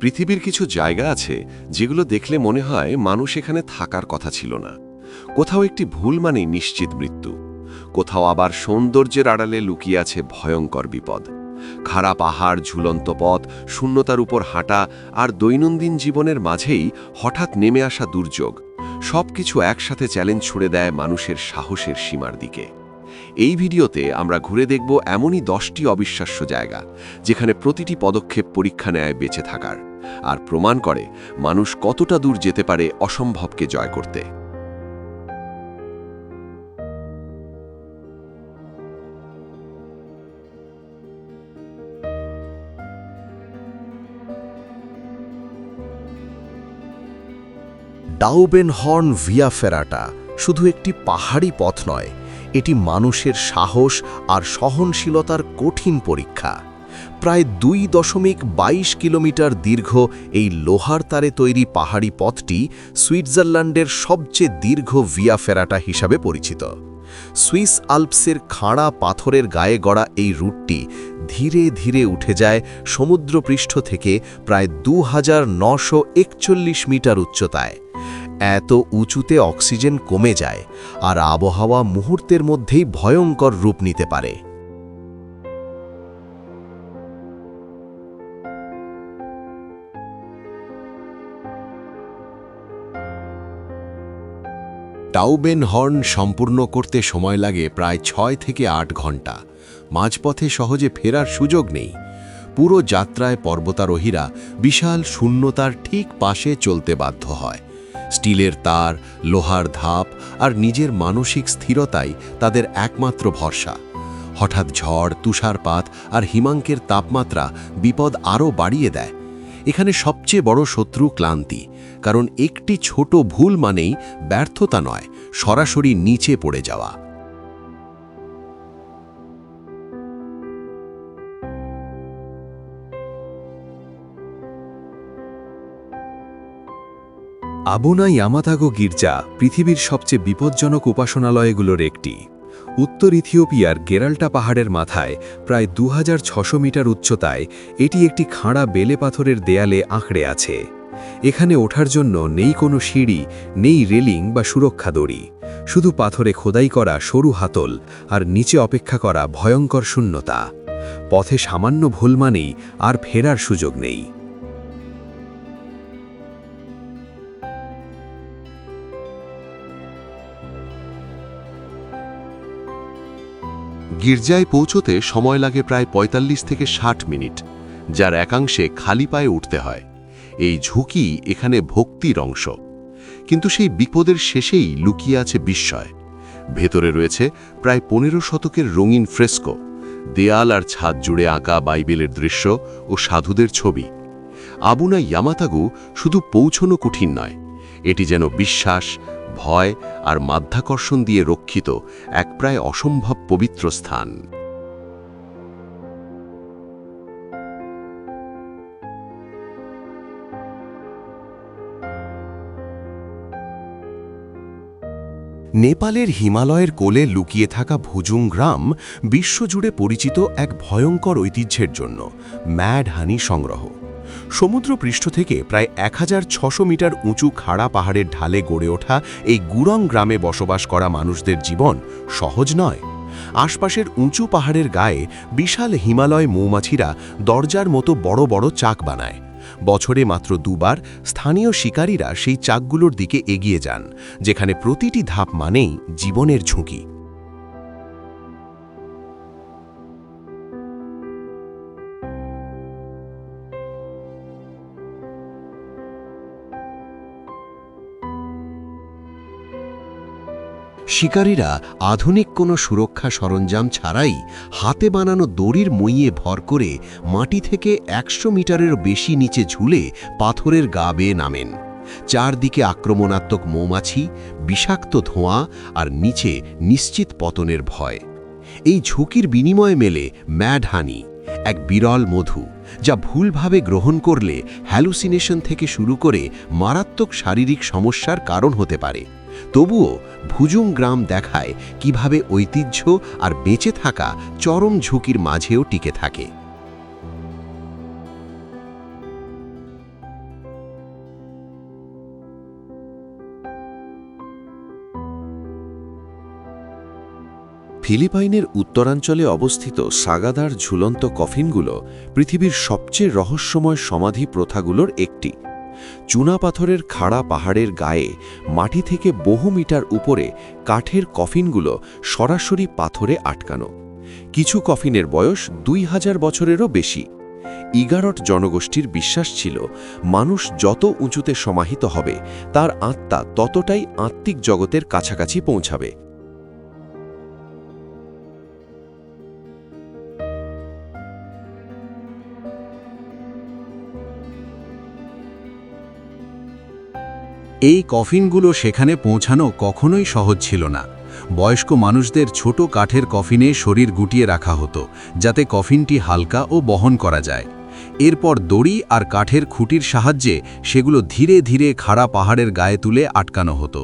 পৃথিবীর কিছু জায়গা আছে যেগুলো দেখলে মনে হয় মানুষ এখানে থাকার কথা ছিল না। কোথাও একটি ভুল মানেই নিশ্চিত মৃত্যু, কোথাও আবার সৌন্দর্যের আড়ালে লুকিয়ে আছে ভয়ঙ্কর বিপদ। খাড়া পাহাড়, ঝুলন্ত পথ, শূন্যতার উপর হাঁটা আর দৈনন্দিন জীবনের মাঝেই হঠাৎ নেমে আসা দুর্যোগ, সবকিছু একসাথে চ্যালেঞ্জ ছুড়ে দেয় মানুষের সাহসের সীমার দিকে। এই ভিডিওতে আমরা ঘুরে দেখব এমনই 10টি অবিশ্বাস্য জায়গা যেখানে প্রতিটি পদক্ষেপ পরীক্ষা নেয় বেঁচে থাকার, আর প্রমাণ করে মানুষ কতটা দূর যেতে পারে অসম্ভবকে জয় করতে। ডাউবেনহর্ন ভিয়া ফেরাটা শুধু একটি পাহাড়ি পথ নয়, এটি মানুষের সাহস আর সহনশীলতার কঠিন পরীক্ষা। প্রায় 2.22 কিলোমিটার দীর্ঘ এই লোহার তারে তৈরি পাহাড়ি পথটি সুইজারল্যান্ডের সবচেয়ে দীর্ঘ ভিয়া ফেরাটা হিসাবে পরিচিত। সুইস আল্পসের খাড়া পাথরের গায়ে গড়া এই রুটটি ধীরে ধীরে উঠে যায় সমুদ্রপৃষ্ঠ থেকে প্রায় 2941 মিটার উচ্চতায়। এত উঁচুতে অক্সিজেন কমে যায় আর আবহাওয়া মুহূর্তের মধ্যেই ভয়ঙ্কর রূপ নিতে পারে। ডাউবেনহর্ন সম্পূর্ণ করতে সময় লাগে প্রায় 6 থেকে 8 ঘন্টা। মাঝপথে সহজে ফেরার সুযোগ নেই। পুরো যাত্রায় পর্বতারোহীরা বিশাল শূন্যতার ঠিক পাশে চলতে বাধ্য হয়। স্টিলের তার, লোহার ধাপ আর নিজের মানসিক স্থিরতাই তাদের একমাত্র ভরসা। হঠাৎ ঝড়, তুষারপাত আর হিমাঙ্কের তাপমাত্রা বিপদ আরও বাড়িয়ে দেয়। এখানে সবচেয়ে বড় শত্রু ক্লান্তি, কারণ একটি ছোট ভুল মানেই ব্যর্থতা নয়, সরাসরি নিচে পড়ে যাওয়া। আবুনা ইয়ামাতাগো গির্জা পৃথিবীর সবচেয়ে বিপজ্জনক উপাসনালয়গুলোর একটি। উত্তর ইথিওপিয়ার গেরাল্টা পাহাড়ের মাথায় প্রায় 2600 মিটার উচ্চতায় এটি একটি খাঁড়া বেলে পাথরের দেয়ালে আঁকড়ে আছে। এখানে ওঠার জন্য নেই কোনো সিঁড়ি, নেই রেলিং বা সুরক্ষা দড়ি, শুধু পাথরে খোদাই করা সরু হাতল আর নিচে অপেক্ষা করা ভয়ঙ্কর শূন্যতা। পথে সামান্য ভুল মানেই আর ফেরার সুযোগ নেই। গির্জায় পৌঁছতে সময় লাগে প্রায় 45 থেকে 60 মিনিট, যার একাংশে খালি পায়ে উঠতে হয়। এই ঝুঁকি এখানে ভক্তির অংশ, কিন্তু সেই বিপদের শেষেই লুকিয়ে আছে বিস্ময়। ভেতরে রয়েছে প্রায় 15 শতকের রঙিন ফ্রেস্কো, দেয়াল আর ছাদ জুড়ে আঁকা বাইবেলের দৃশ্য ও সাধুদের ছবি। আবুনা ইয়ামাতাগু শুধু পৌঁছনো কঠিন নয়, এটি যেন বিশ্বাস, ভয় আর মাধ্যাকর্ষণ দিয়ে রক্ষিত এক প্রায় অসম্ভব পবিত্র স্থান। নেপালের হিমালয়ের কোলে লুকিয়ে থাকা ভুজুং গ্রাম বিশ্বজুড়ে পরিচিত এক ভয়ঙ্কর ঐতিহ্যের জন্য, ম্যাড হানি সংগ্রহ। সমুদ্রপৃষ্ঠ থেকে প্রায় 1600 মিটার উঁচু খাড়া পাহাড়ের ঢালে গড়ে ওঠা এই গুরং গ্রামে বসবাস করা মানুষদের জীবন সহজ নয়। আশপাশের উঁচু পাহাড়ের গায়ে বিশাল হিমালয় মৌমাছিরা দরজার মতো বড় বড় চাক বানায়। বছরে মাত্র 2 বার স্থানীয় শিকারীরা সেই চাকগুলোর দিকে এগিয়ে যান, যেখানে প্রতিটি ধাপ মানেই জীবনের ঝুঁকি। শিকারীরা আধুনিক কোনো সুরক্ষা সরঞ্জাম ছাড়াই হাতে বানানো দড়ির মইয়ে ভর করে মাটি থেকে 100 মিটারের বেশি নিচে ঝুলে পাথরের গা বেয়ে নামেন। চারদিকে আক্রমণাত্মক মৌমাছি, বিষাক্ত ধোঁয়া আর নিচে নিশ্চিত পতনের ভয়। এই ঝুঁকির বিনিময়ে মেলে ম্যাড হানি, এক বিরল মধু যা ভুলভাবে গ্রহণ করলে হ্যালুসিনেশন থেকে শুরু করে মারাত্মক শারীরিক সমস্যার কারণ হতে পারে। তবুও ভুজুং গ্রাম দেখায় কিভাবে ঐতিহ্য আর বেঁচে থাকা চরম ঝুঁকির মাঝেও টিকে থাকে। ফিলিপাইনের উত্তরাঞ্চলে অবস্থিত সাগাদার ঝুলন্ত কফিনগুলো পৃথিবীর সবচেয়ে রহস্যময় সমাধি প্রথাগুলোর একটি। চুনাপাথরের খাড়া পাহাড়ের গায়ে মাটি থেকে বহু মিটার উপরে কাঠের কফিনগুলো সরাসরি পাথরে আটকানো। কিছু কফিনের বয়স 2000 বছরেরও বেশি। ইগারট জনগোষ্ঠীর বিশ্বাস ছিল, মানুষ যত উঁচুতে সমাহিত হবে তার আত্মা ততটাই আত্মিক জগতের কাছাকাছি পৌঁছাবে। এই কফিনগুলো সেখানে পৌঁছানো কখনোই সহজ ছিল না। বয়স্ক মানুষদের ছোট কাঠের কফিনে শরীর গুটিয়ে রাখা হতো, যাতে কফিনটি হালকা ও বহন করা যায়। এরপর দড়ি আর কাঠের খুঁটির সাহায্যে সেগুলো ধীরে ধীরে খাড়া পাহাড়ের গায়ে তুলে আটকানো হতো।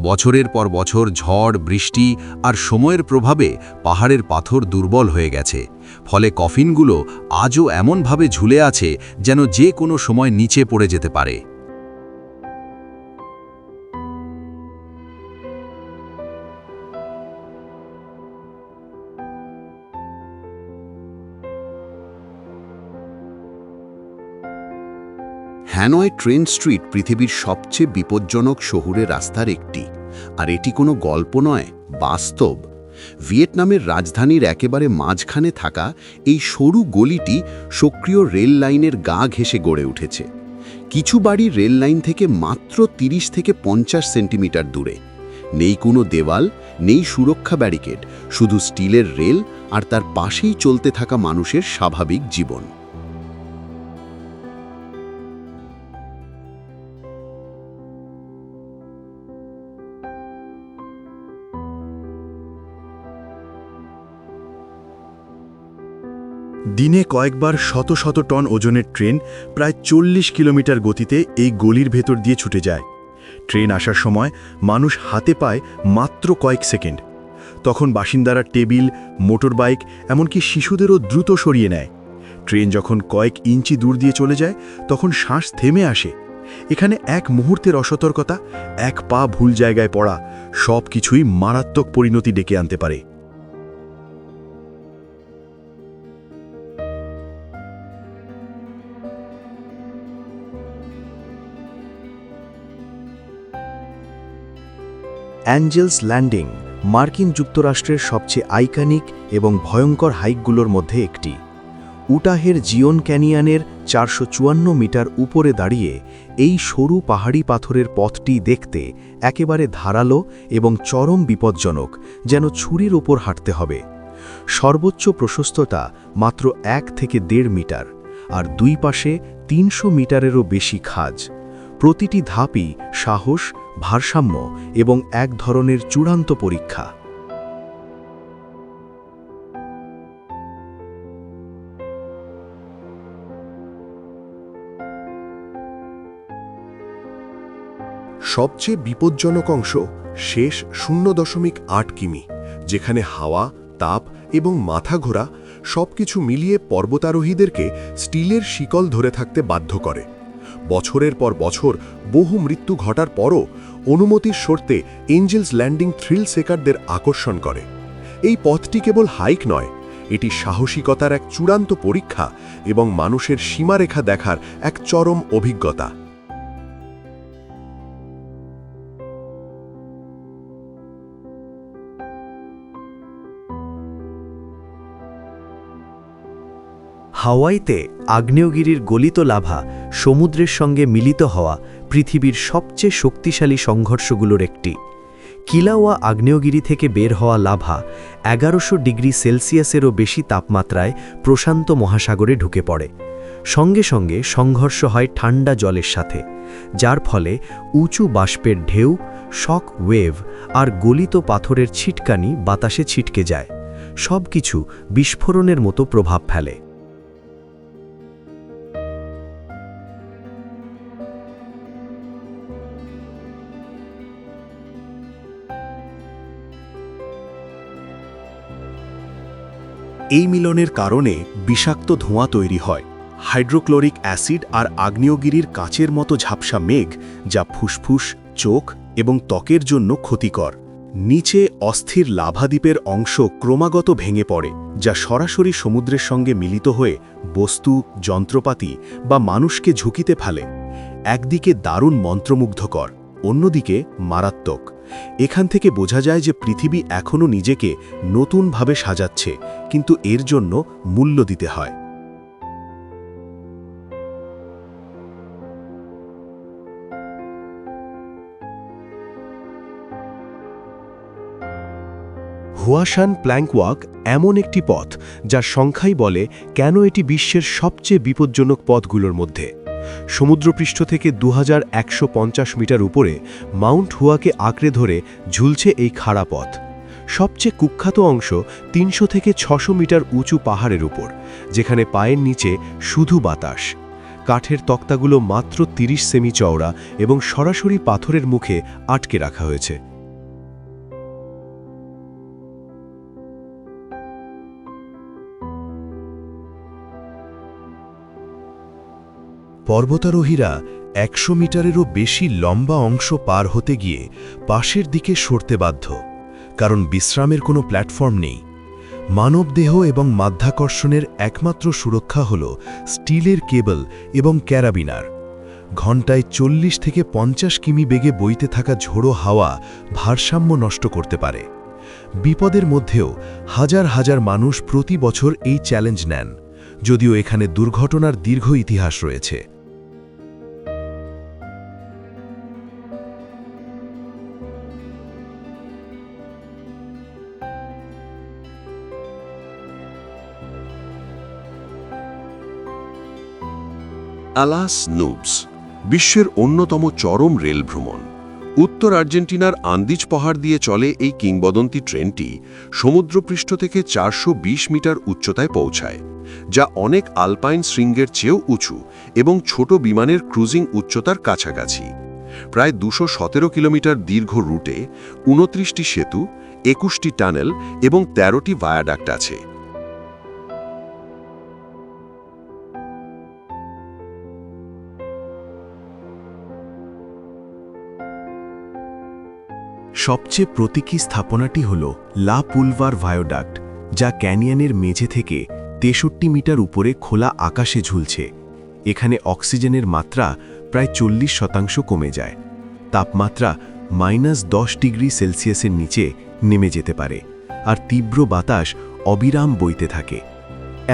বছরের পর বছর ঝড়, বৃষ্টি আর সময়ের প্রভাবে পাহাড়ের পাথর দুর্বল হয়ে গেছে, ফলে কফিনগুলো আজও এমনভাবে ঝুলে আছে যেন যে কোনো সময় নিচে পড়ে যেতে পারে। হ্যানয় ট্রেন স্ট্রিট পৃথিবীর সবচেয়ে বিপজ্জনক শহুরে রাস্তার একটি, আর এটি কোনো গল্প নয়, বাস্তব। ভিয়েতনামের রাজধানীর একেবারে মাঝখানে থাকা এই সরু গলিটি সক্রিয় রেল লাইনের গা ঘেঁষে গড়ে উঠেছে। কিছু বাড়ি রেল লাইন থেকে মাত্র 30 থেকে 50 সেন্টিমিটার দূরে। নেই কোনো দেওয়াল, নেই সুরক্ষা ব্যারিকেড, শুধু স্টিলের রেল আর তার পাশেই চলতে থাকা মানুষের স্বাভাবিক জীবন। দিনে কয়েকবার শত শত টন ওজনের ট্রেন প্রায় 40 কিলোমিটার গতিতে এই গলির ভেতর দিয়ে ছুটে যায়। ট্রেন আসার সময় মানুষ হাতে পায় মাত্র কয়েক সেকেন্ড। তখন বাসিন্দারা টেবিল, মোটর বাইক, এমনকি শিশুদেরও দ্রুত সরিয়ে নেয়। ট্রেন যখন কয়েক ইঞ্চি দূর দিয়ে চলে যায় তখন শ্বাস থেমে আসে। এখানে এক মুহূর্তের অসতর্কতা, এক পা ভুল জায়গায় পড়া, সব কিছুই মারাত্মক পরিণতি ডেকে আনতে পারে। অ্যাঞ্জেলস ল্যান্ডিং মার্কিন যুক্তরাষ্ট্রের সবচেয়ে আইকনিক এবং ভয়ঙ্কর হাইকগুলোর মধ্যে একটি। উটাহের জিওন ক্যানিয়নের 454 মিটার উপরে দাঁড়িয়ে এই সরু পাহাড়ি পাথরের পথটি দেখতে একেবারে ধারালো এবং চরম বিপজ্জনক, যেন ছুরির ওপর হাঁটতে হবে। সর্বোচ্চ প্রশস্ততা মাত্র 1 থেকে 1.5 মিটার, আর দুই পাশে 300 মিটারেরও বেশি খাজ। প্রতিটি ধাপই সাহস, ভারসাম্য এবং এক ধরনের চূড়ান্ত পরীক্ষা। সবচেয়ে বিপজ্জনক অংশ শেষ 0.8 কিমি, যেখানে হাওয়া, তাপ এবং মাথা ঘোরা সবকিছু মিলিয়ে পর্বতারোহীদেরকে স্টিলের শিকল ধরে থাকতে বাধ্য করে। বছরের পর বছর বহু মৃত্যু ঘটার পরও অনুমতির শর্তে এঞ্জেলস ল্যান্ডিং থ্রিল সেকারদের আকর্ষণ করে। এই পথটি কেবল হাইক নয়, এটি সাহসিকতার এক চূড়ান্ত পরীক্ষা এবং মানুষের সীমারেখা দেখার এক চরম অভিজ্ঞতা। হাওয়াইতে আগ্নেয়গিরির গলিত লাভা সমুদ্রের সঙ্গে মিলিত হওয়া পৃথিবীর সবচেয়ে শক্তিশালী সংঘর্ষগুলোর একটি। কিলাওয়া আগ্নেয়গিরি থেকে বের হওয়া লাভা 1100 ডিগ্রি সেলসিয়াসেরও বেশি তাপমাত্রায় প্রশান্ত মহাসাগরে ঢুকে পড়ে। সঙ্গে সঙ্গে সংঘর্ষ হয় ঠান্ডা জলের সাথে, যার ফলে উঁচু বাষ্পের ঢেউ, শক ওয়েভ আর গলিত পাথরের ছিটকানি বাতাসে ছিটকে যায়। সবকিছু বিস্ফোরণের মতো প্রভাব ফেলে। এই মিলনের কারণে বিষাক্ত ধোঁয়া তৈরি হয়। হাইড্রোক্লোরিক অ্যাসিড আর আগ্নেয়গিরির কাচের মতো ঝাপসা মেঘ, যা ফুসফুস, চোখ এবং ত্বকের জন্য ক্ষতিকর। নিচে অস্থির লাভাদ্বীপের অংশ ক্রমাগত ভেঙে পড়ে, যা সরাসরি সমুদ্রের সঙ্গে মিলিত হয়ে বস্তু, যন্ত্রপাতি বা মানুষকে ঝুঁকিতে ফেলে। একদিকে দারুণ মন্ত্রমুগ্ধকর, অন্যদিকে মারাত্মক। এখান থেকে বোঝা যায় যে পৃথিবী এখনও নিজেকে নতুনভাবে সাজাচ্ছে, কিন্তু এর জন্য মূল্য দিতে হয়। হুয়াশান প্ল্যাঙ্কওয়াক এমন একটি পথ যার সংখ্যাই বলে কেন এটি বিশ্বের সবচেয়ে বিপজ্জনক পথগুলোর মধ্যে। সমুদ্রপৃষ্ঠ থেকে 2150 মিটার উপরে মাউন্ট হুয়াকে আঁকড়ে ধরে ঝুলছে এই খাড়া পথ। সবচেয়ে কুখ্যাত অংশ 300 থেকে 600 মিটার উঁচু পাহাড়ের উপর, যেখানে পায়ের নিচে শুধু বাতাস। কাঠের তক্তাগুলো মাত্র 30 সেমি চওড়া এবং সরাসরি পাথরের মুখে আটকে রাখা হয়েছে। পর্বতারোহীরা 100 মিটারেরও বেশি লম্বা অংশ পার হতে গিয়ে পাশের দিকে সরতে বাধ্য, কারণ বিশ্রামের কোনো প্ল্যাটফর্ম নেই। মানবদেহ এবং মাধ্যাকর্ষণের একমাত্র সুরক্ষা হল স্টিলের কেবল এবং ক্যারাবিনার। ঘণ্টায় 40 থেকে 50 কিমি বেগে বইতে থাকা ঝোড়ো হাওয়া ভারসাম্য নষ্ট করতে পারে। বিপদের মধ্যেও হাজার হাজার মানুষ প্রতি বছর এই চ্যালেঞ্জ নেন, যদিও এখানে দুর্ঘটনার দীর্ঘ ইতিহাস রয়েছে। আলাস নুবস বিশ্বের অন্যতম চরম রেল ভ্রমণ। উত্তর আর্জেন্টিনার আন্দিজ পাহাড় দিয়ে চলে এই কিংবদন্তি ট্রেনটি সমুদ্রপৃষ্ঠ থেকে 420 মিটার উচ্চতায় পৌঁছায়, যা অনেক আলপাইন শৃঙ্গের চেয়েও উঁচু এবং ছোট বিমানের ক্রুজিং উচ্চতার কাছাকাছি। প্রায় 217 কিলোমিটার দীর্ঘ রুটে 29টি সেতু, 21টি টানেল এবং 13টি ভায়াডাক্ট আছে। সবচেয়ে প্রতীকী স্থাপনাটি হল লা পুলভার ভায়োডাক্ট, যা ক্যানিয়নের মেঝে থেকে 63 মিটার উপরে খোলা আকাশে ঝুলছে। এখানে অক্সিজেনের মাত্রা প্রায় 40% কমে যায়। তাপমাত্রা -10 ডিগ্রি সেলসিয়াসের নিচে নেমে যেতে পারে, আর তীব্র বাতাস অবিরাম বইতে থাকে।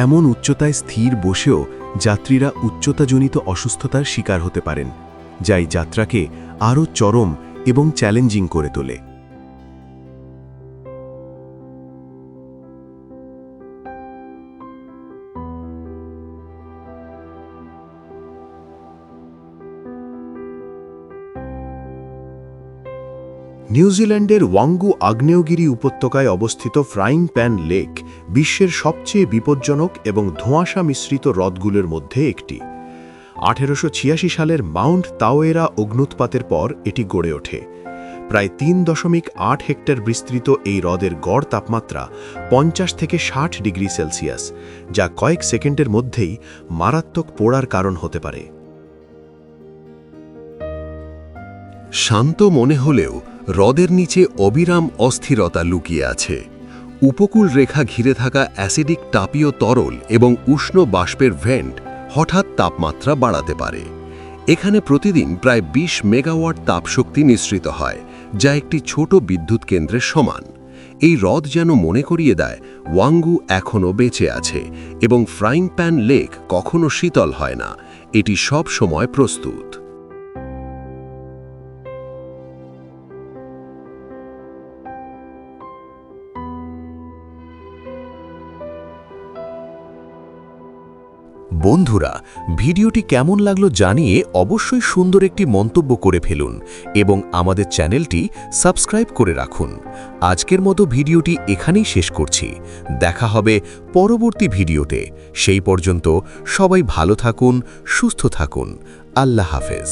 এমন উচ্চতায় স্থির বসেও যাত্রীরা উচ্চতাজনিত অসুস্থতার শিকার হতে পারেন, যা এই যাত্রাকে আরও চরম এবং চ্যালেঞ্জিং করে তোলে। নিউজিল্যান্ডের ওয়াঙ্গু আগ্নেয়গিরি উপত্যকায় অবস্থিত ফ্রাইং প্যান লেক বিশ্বের সবচেয়ে বিপজ্জনক এবং ধোঁয়াশা মিশ্রিত হ্রদগুলোর মধ্যে একটি। 1886 সালের মাউন্ট তাওয়েরা অগ্নুৎপাতের পর এটি গড়ে ওঠে। প্রায় 3.8 হেক্টর বিস্তৃত এই হ্রদের গড় তাপমাত্রা 50 থেকে 60 ডিগ্রি সেলসিয়াস, যা কয়েক সেকেন্ডের মধ্যেই মারাত্মক পোড়ার কারণ হতে পারে। শান্ত মনে হলেও হ্রদের নিচে অবিরাম অস্থিরতা লুকিয়ে আছে। উপকূল রেখা ঘিরে থাকা অ্যাসিডিক তাপীয় তরল এবং উষ্ণ বাষ্পের ভেন্ট হঠাৎ তাপমাত্রা বাড়াতে পারে। এখানে প্রতিদিন প্রায় 20 মেগাওয়াট তাপশক্তি নিঃসৃত হয়, যা একটি ছোট বিদ্যুৎ কেন্দ্রের সমান। এই হ্রদ যেন মনে করিয়ে দেয় ওয়াঙ্গু এখনও বেঁচে আছে এবং ফ্রাইং প্যান লেক কখনো শীতল হয় না, এটি সব সময় প্রস্তুত। বন্ধুরা, ভিডিওটি কেমন লাগলো জানিয়ে অবশ্যই সুন্দর একটি মন্তব্য করে ফেলুন এবং আমাদের চ্যানেলটি সাবস্ক্রাইব করে রাখুন। আজকের মতো ভিডিওটি এখানেই শেষ করছি। দেখা হবে পরবর্তী ভিডিওতে। সেই পর্যন্ত সবাই ভালো থাকুন, সুস্থ থাকুন। আল্লাহ হাফেজ।